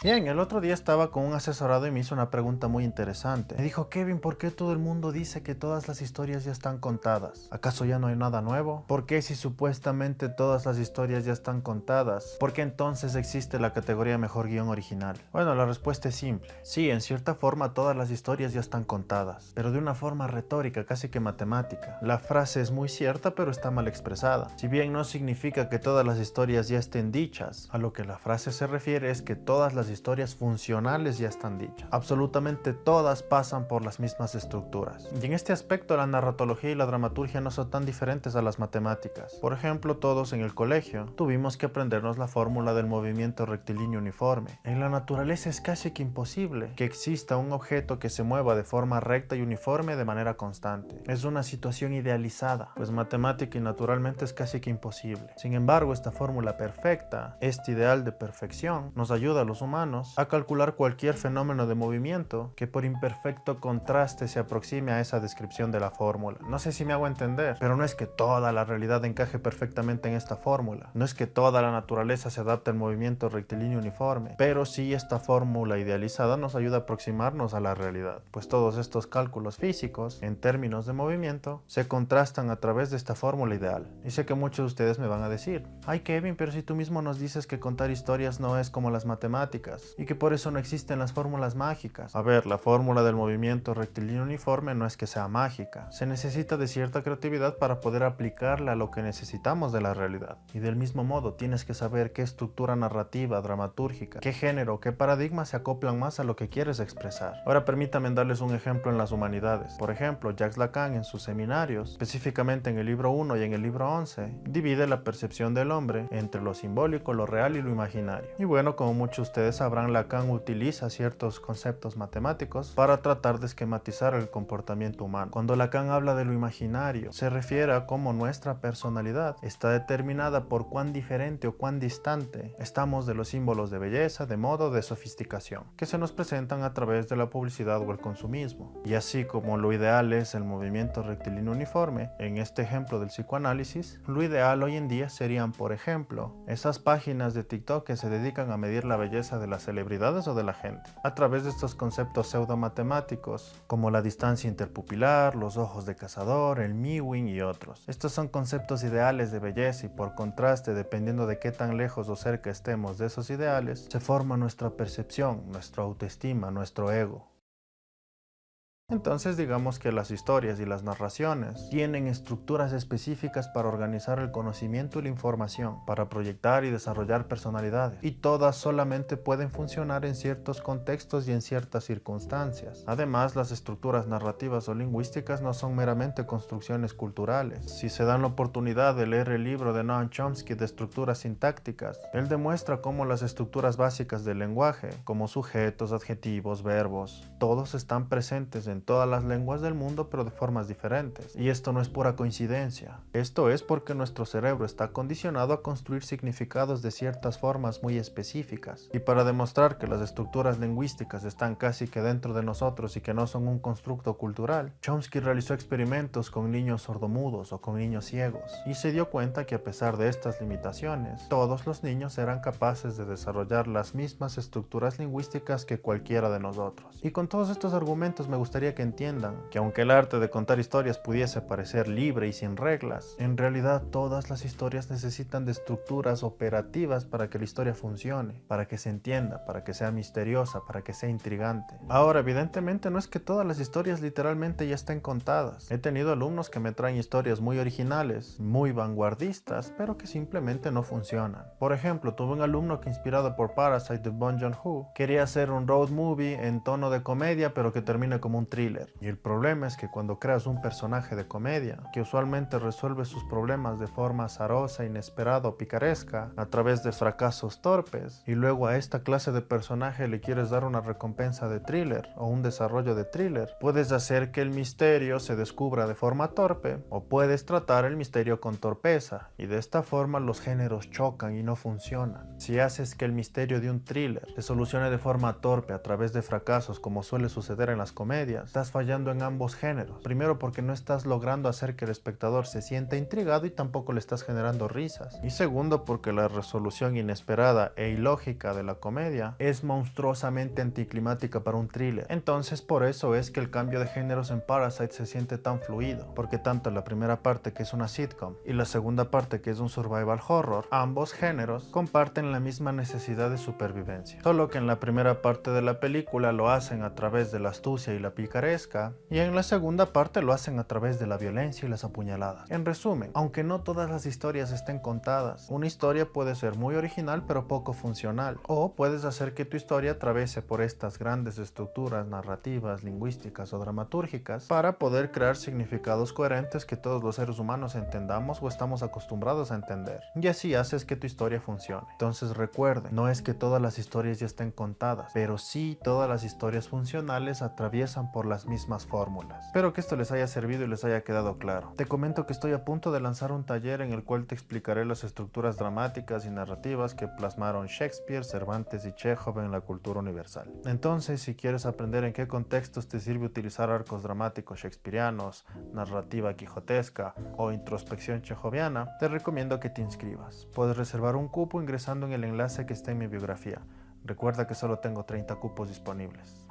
Bien, el otro día estaba con un asesorado y me hizo una pregunta muy interesante. Me dijo: Kevin, ¿por qué todo el mundo dice que todas las historias ya están contadas? ¿Acaso ya no hay nada nuevo? ¿Por qué, si supuestamente todas las historias ya están contadas, por qué entonces existe la categoría mejor guión original? Bueno, la respuesta es simple. Sí, en cierta forma todas las historias ya están contadas, pero de una forma retórica, casi que matemática. La frase es muy cierta, pero está mal expresada. Si bien no significa que todas las historias ya estén dichas, a lo que la frase se refiere es que todas las historias funcionales ya están dichas. Absolutamente todas pasan por las mismas estructuras. Y en este aspecto la narratología y la dramaturgia no son tan diferentes a las matemáticas. Por ejemplo, todos en el colegio tuvimos que aprendernos la fórmula del movimiento rectilíneo uniforme. En la naturaleza es casi que imposible que exista un objeto que se mueva de forma recta y uniforme de manera constante. Es una situación idealizada, pues matemática y naturalmente es casi que imposible. Sin embargo, esta fórmula perfecta, este ideal de perfección, nos ayuda a los humanos a calcular cualquier fenómeno de movimiento que por imperfecto contraste se aproxime a esa descripción de la fórmula. No sé si me hago entender, pero no es que toda la realidad encaje perfectamente en esta fórmula. No es que toda la naturaleza se adapte al movimiento rectilíneo uniforme, pero sí esta fórmula idealizada nos ayuda a aproximarnos a la realidad, pues todos estos cálculos físicos, en términos de movimiento, se contrastan a través de esta fórmula ideal. Y sé que muchos de ustedes me van a decir: ay Kevin, pero si tú mismo nos dices que contar historias no es como las matemáticas, y que por eso no existen las fórmulas mágicas. A ver, la fórmula del movimiento rectilíneo uniforme no es que sea mágica. Se necesita de cierta creatividad para poder aplicarla a lo que necesitamos de la realidad. Y del mismo modo, tienes que saber qué estructura narrativa, dramatúrgica, qué género, qué paradigma se acoplan más a lo que quieres expresar. Ahora permítanme darles un ejemplo en las humanidades. Por ejemplo, Jacques Lacan en sus seminarios, específicamente en el libro 1 y en el libro 11, divide la percepción del hombre entre lo simbólico, lo real y lo imaginario. Y bueno, como muchos de ustedes sabrán, Lacan utiliza ciertos conceptos matemáticos para tratar de esquematizar el comportamiento humano. Cuando Lacan habla de lo imaginario, se refiere a cómo nuestra personalidad está determinada por cuán diferente o cuán distante estamos de los símbolos de belleza, de moda, de sofisticación, que se nos presentan a través de la publicidad o el consumismo. Y así como lo ideal es el movimiento rectilíneo uniforme, en este ejemplo del psicoanálisis, lo ideal hoy en día serían, por ejemplo, esas páginas de TikTok que se dedican a medir la belleza de las celebridades o de la gente, a través de estos conceptos pseudo-matemáticos, como la distancia interpupilar, los ojos de cazador, el mewing y otros. Estos son conceptos ideales de belleza y por contraste, dependiendo de qué tan lejos o cerca estemos de esos ideales, se forma nuestra percepción, nuestra autoestima, nuestro ego. Entonces digamos que las historias y las narraciones tienen estructuras específicas para organizar el conocimiento y la información, para proyectar y desarrollar personalidades, y todas solamente pueden funcionar en ciertos contextos y en ciertas circunstancias. Además, las estructuras narrativas o lingüísticas no son meramente construcciones culturales. Si se dan la oportunidad de leer el libro de Noam Chomsky de estructuras sintácticas, él demuestra cómo las estructuras básicas del lenguaje, como sujetos, adjetivos, verbos, todos están presentes en todas las lenguas del mundo, pero de formas diferentes. Y esto no es pura coincidencia. Esto es porque nuestro cerebro está condicionado a construir significados de ciertas formas muy específicas. Y para demostrar que las estructuras lingüísticas están casi que dentro de nosotros y que no son un constructo cultural, Chomsky realizó experimentos con niños sordomudos o con niños ciegos, y se dio cuenta que a pesar de estas limitaciones, todos los niños eran capaces de desarrollar las mismas estructuras lingüísticas que cualquiera de nosotros. Y con todos estos argumentos me gustaría que entiendan que aunque el arte de contar historias pudiese parecer libre y sin reglas, en realidad todas las historias necesitan de estructuras operativas para que la historia funcione, para que se entienda, para que sea misteriosa, para que sea intrigante. Ahora, evidentemente no es que todas las historias literalmente ya estén contadas. He tenido alumnos que me traen historias muy originales, muy vanguardistas, pero que simplemente no funcionan. Por ejemplo, tuve un alumno que, inspirado por Parasite de Bong Joon-ho, quería hacer un road movie en tono de comedia pero que termine como un thriller. Y el problema es que cuando creas un personaje de comedia, que usualmente resuelve sus problemas de forma azarosa, inesperada o picaresca, a través de fracasos torpes, y luego a esta clase de personaje le quieres dar una recompensa de thriller o un desarrollo de thriller, puedes hacer que el misterio se descubra de forma torpe, o puedes tratar el misterio con torpeza, y de esta forma los géneros chocan y no funcionan. Si haces que el misterio de un thriller se solucione de forma torpe a través de fracasos, como suele suceder en las comedias, historias, estás fallando en ambos géneros. Primero porque no estás logrando hacer que el espectador se sienta intrigado y tampoco le estás generando risas. Y segundo porque la resolución inesperada e ilógica de la comedia es monstruosamente anticlimática para un thriller. Entonces por eso es que el cambio de géneros en Parasite se siente tan fluido, porque tanto la primera parte, que es una sitcom, y la segunda parte, que es un survival horror, ambos géneros comparten la misma necesidad de supervivencia, solo que en la primera parte de la película lo hacen a través de la astucia y la picaresca, y en la segunda parte lo hacen a través de la violencia y las apuñaladas. En resumen, aunque no todas las historias estén contadas, una historia puede ser muy original pero poco funcional, o puedes hacer que tu historia atraviese por estas grandes estructuras narrativas, lingüísticas o dramatúrgicas para poder crear significados coherentes que todos los seres humanos entendamos o estamos acostumbrados a entender, y así haces que tu historia funcione. Entonces recuerden, no es que todas las historias ya estén contadas, pero sí todas las historias funcionales atraviesan por las mismas fórmulas. Espero que esto les haya servido y les haya quedado claro. Te comento que estoy a punto de lanzar un taller en el cual te explicaré las estructuras dramáticas y narrativas que plasmaron Shakespeare, Cervantes y Chekhov en la cultura universal. Entonces, si quieres aprender en qué contextos te sirve utilizar arcos dramáticos shakespearianos, narrativa quijotesca o introspección chejoviana, te recomiendo que te inscribas. Puedes reservar un cupo ingresando en el enlace que está en mi biografía. Recuerda que solo tengo 30 cupos disponibles.